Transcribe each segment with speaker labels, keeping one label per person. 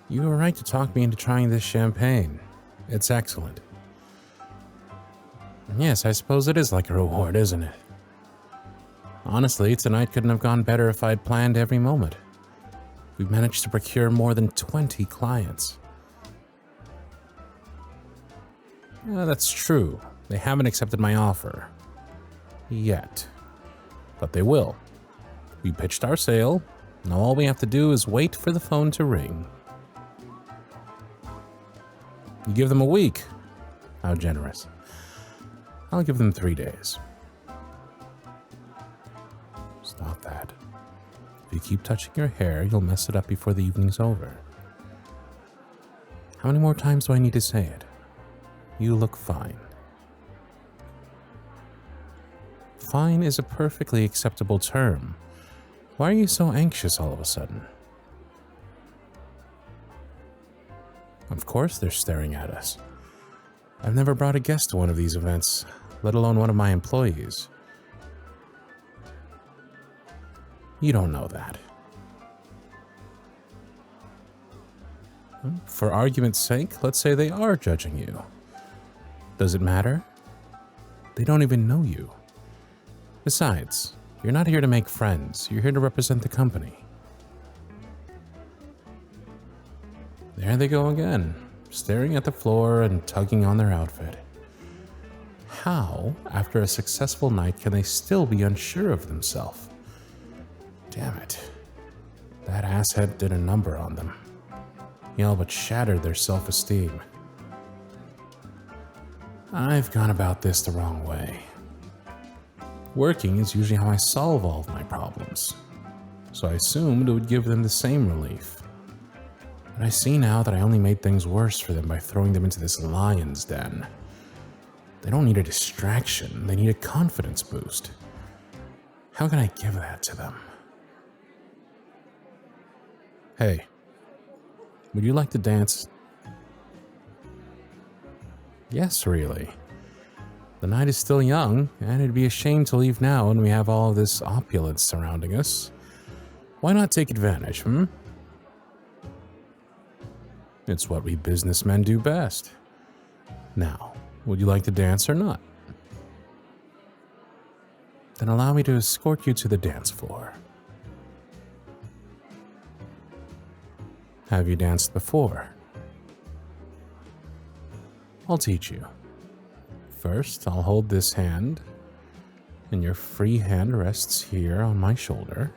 Speaker 1: You were right to talk me into trying this champagne. It's excellent. Yes, I suppose it is like a reward, isn't it? Honestly, tonight couldn't have gone better if I'd planned every moment. We've managed to procure more than 20 clients. That's true. They haven't accepted my offer. Yet. But they will. We pitched our sale. Now all we have to do is wait for the phone to ring. You give them a week. How generous. I'll give them 3 days. Stop that. If you keep touching your hair, you'll mess it up before the evening's over. How many more times do I need to say it? You look fine. Fine is a perfectly acceptable term. Why are you so anxious all of a sudden? Of course they're staring at us. I've never brought a guest to one of these events, let alone one of my employees. You don't know that. For argument's sake, let's say they are judging you. Does it matter? They don't even know you. Besides, you're not here to make friends. You're here to represent the company. There they go again, staring at the floor and tugging on their outfit. How, after a successful night, can they still be unsure of themselves? Damn it. That asshead did a number on them. He all but shattered their self-esteem. I've gone about this the wrong way. Working is usually how I solve all of my problems, so I assumed it would give them the same relief. But I see now that I only made things worse for them by throwing them into this lion's den. They don't need a distraction, they need a confidence boost. How can I give that to them? Hey, would you like to dance? Yes, really. The night is still young, and it'd be a shame to leave now when we have all this opulence surrounding us. Why not take advantage, It's what we businessmen do best. Now, would you like to dance or not? Then allow me to escort you to the dance floor. Have you danced before? I'll teach you. First, I'll hold this hand, and your free hand rests here on my shoulder.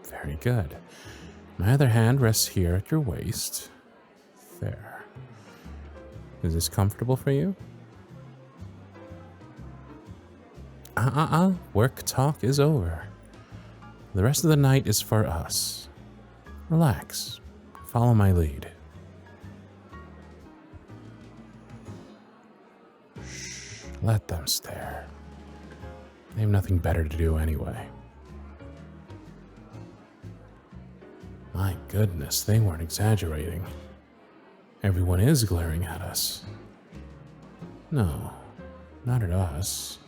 Speaker 1: Very good. My other hand rests here at your waist. There. Is this comfortable for you? Work talk is over. The rest of the night is for us. Relax. Follow my lead. Shh. Let them stare. They have nothing better to do anyway. My goodness, they weren't exaggerating. Everyone is glaring at us. No, not at us.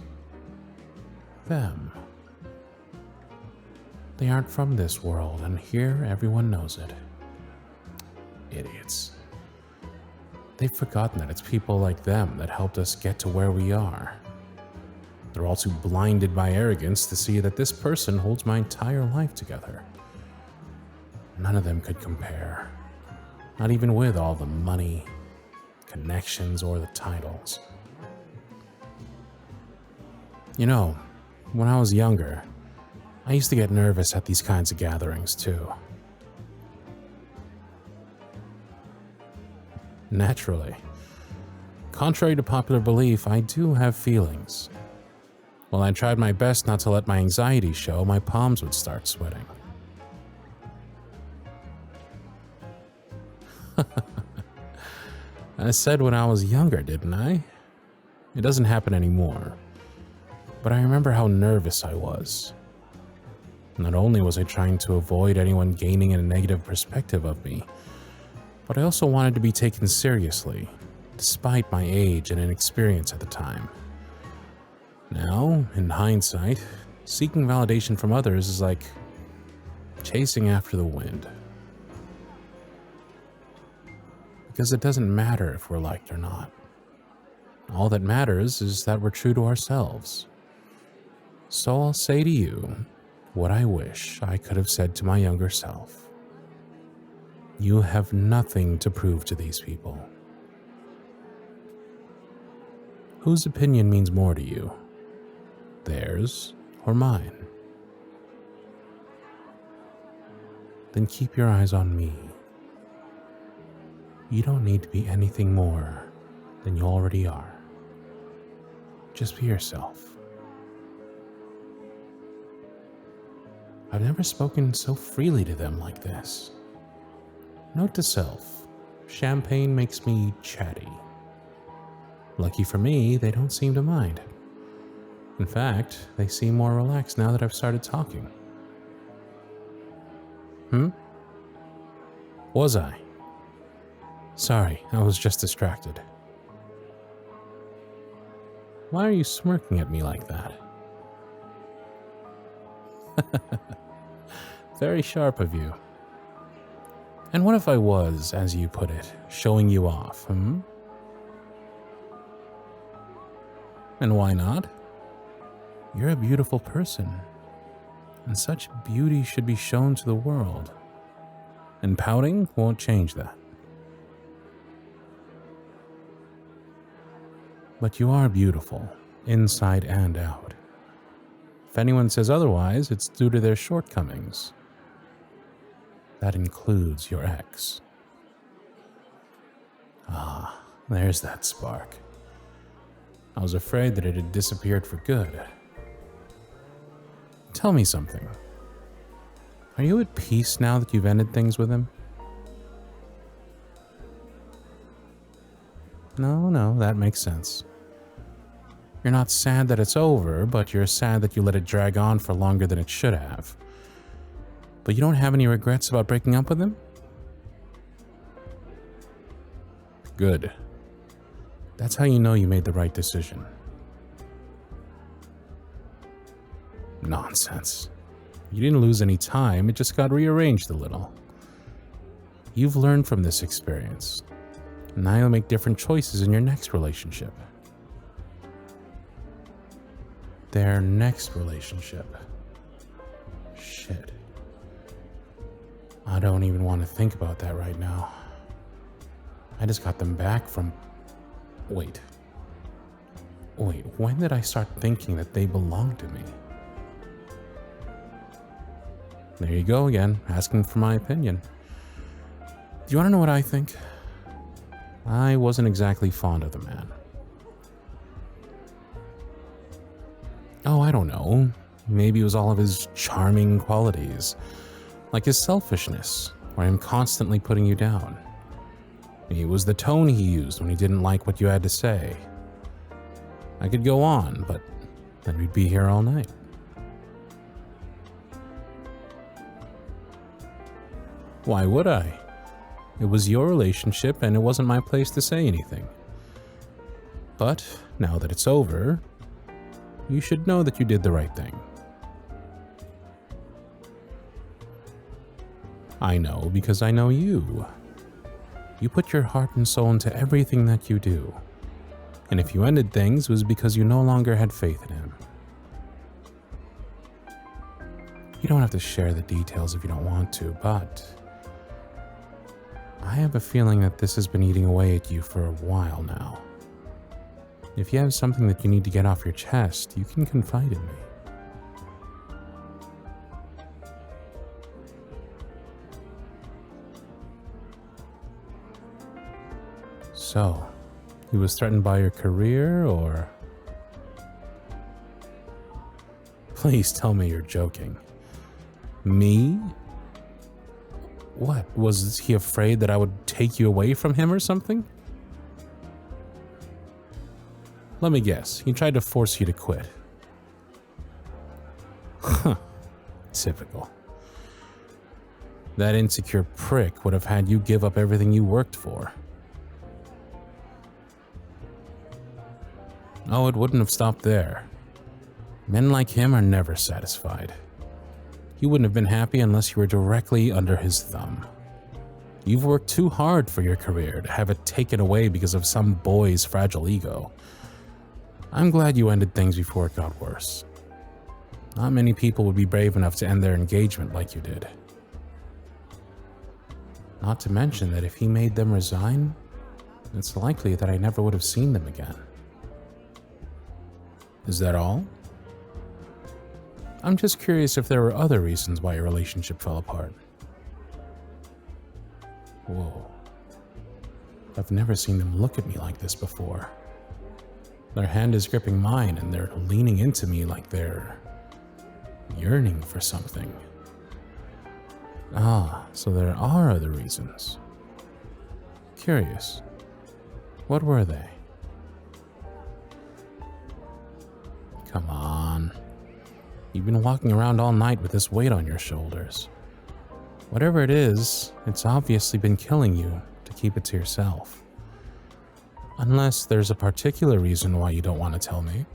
Speaker 1: Them. They aren't from this world, and here everyone knows it. Idiots. They've forgotten that it's people like them that helped us get to where we are. They're all too blinded by arrogance to see that this person holds my entire life together. None of them could compare. Not even with all the money, connections, or the titles. You know, when I was younger, I used to get nervous at these kinds of gatherings too. Naturally. Contrary to popular belief, I do have feelings. While I tried my best not to let my anxiety show, my palms would start sweating. I said when I was younger, didn't I? It doesn't happen anymore. But I remember how nervous I was. Not only was I trying to avoid anyone gaining a negative perspective of me, but I also wanted to be taken seriously, despite my age and inexperience at the time. Now, in hindsight, seeking validation from others is like chasing after the wind. Because it doesn't matter if we're liked or not. All that matters is that we're true to ourselves. So I'll say to you what I wish I could have said to my younger self. You have nothing to prove to these people. Whose opinion means more to you? Theirs or mine? Then keep your eyes on me. You don't need to be anything more than you already are. Just be yourself. I've never spoken so freely to them like this. Note to self, champagne makes me chatty. Lucky for me, they don't seem to mind. In fact, they seem more relaxed now that I've started talking. Was I? Sorry, I was just distracted. Why are you smirking at me like that? Very sharp of you. And what if I was, as you put it, showing you off, And why not? You're a beautiful person, and such beauty should be shown to the world. And pouting won't change that. But you are beautiful, inside and out. If anyone says otherwise, it's due to their shortcomings. That includes your ex. Ah, there's that spark. I was afraid that it had disappeared for good. Tell me something. Are you at peace now that you've ended things with him? No, that makes sense. You're not sad that it's over, but you're sad that you let it drag on for longer than it should have. But you don't have any regrets about breaking up with him? Good. That's how you know you made the right decision. Nonsense. You didn't lose any time, it just got rearranged a little. You've learned from this experience. Now you'll make different choices in your next relationship. Their next relationship. Shit. I don't even want to think about that right now. I just got them back from... Wait, when did I start thinking that they belonged to me? There you go again, asking for my opinion. Do you want to know what I think? I wasn't exactly fond of the man. Oh, I don't know. Maybe it was all of his charming qualities, like his selfishness, or him constantly putting you down. It was the tone he used when he didn't like what you had to say. I could go on, but then we'd be here all night. Why would I? It was your relationship and it wasn't my place to say anything. But now that it's over, you should know that you did the right thing. I know because I know you. You put your heart and soul into everything that you do. And if you ended things, it was because you no longer had faith in him. You don't have to share the details if you don't want to, but I have a feeling that this has been eating away at you for a while now. If you have something that you need to get off your chest, you can confide in me. So, he was threatened by your career, or... Please tell me you're joking. Me? What, was he afraid that I would take you away from him or something? Let me guess, he tried to force you to quit. Huh, typical. That insecure prick would have had you give up everything you worked for. Oh, it wouldn't have stopped there. Men like him are never satisfied. He wouldn't have been happy unless you were directly under his thumb. You've worked too hard for your career to have it taken away because of some boy's fragile ego. I'm glad you ended things before it got worse. Not many people would be brave enough to end their engagement like you did. Not to mention that if he made them resign, it's likely that I never would have seen them again. Is that all? I'm just curious if there were other reasons why your relationship fell apart. Whoa. I've never seen them look at me like this before. Their hand is gripping mine and they're leaning into me like they're yearning for something. Ah, so there are other reasons. Curious. What were they? Come on. You've been walking around all night with this weight on your shoulders. Whatever it is, it's obviously been killing you to keep it to yourself. Unless there's a particular reason why you don't want to tell me.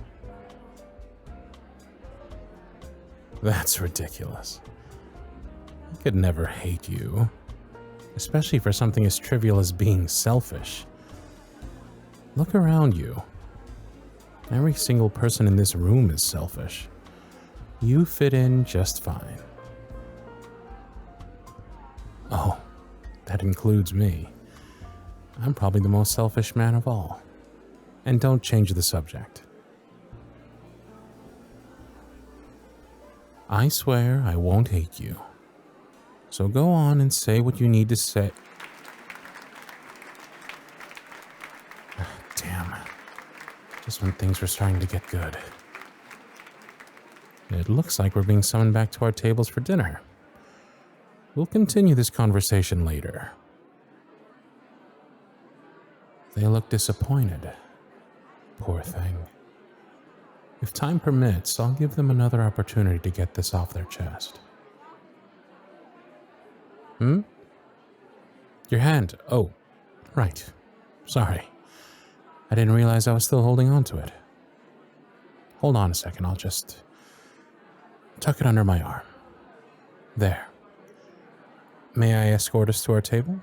Speaker 1: That's ridiculous. I could never hate you. Especially for something as trivial as being selfish. Look around you. Every single person in this room is selfish. You fit in just fine. Oh, that includes me. I'm probably the most selfish man of all. And don't change the subject. I swear I won't hate you. So go on and say what you need to say. Damn. Just when things were starting to get good. It looks like we're being summoned back to our tables for dinner. We'll continue this conversation later. They look disappointed. Poor thing. If time permits, I'll give them another opportunity to get this off their chest. Your hand. Oh, right. Sorry. I didn't realize I was still holding on to it. Hold on a second, I'll just tuck it under my arm. There. May I escort us to our table?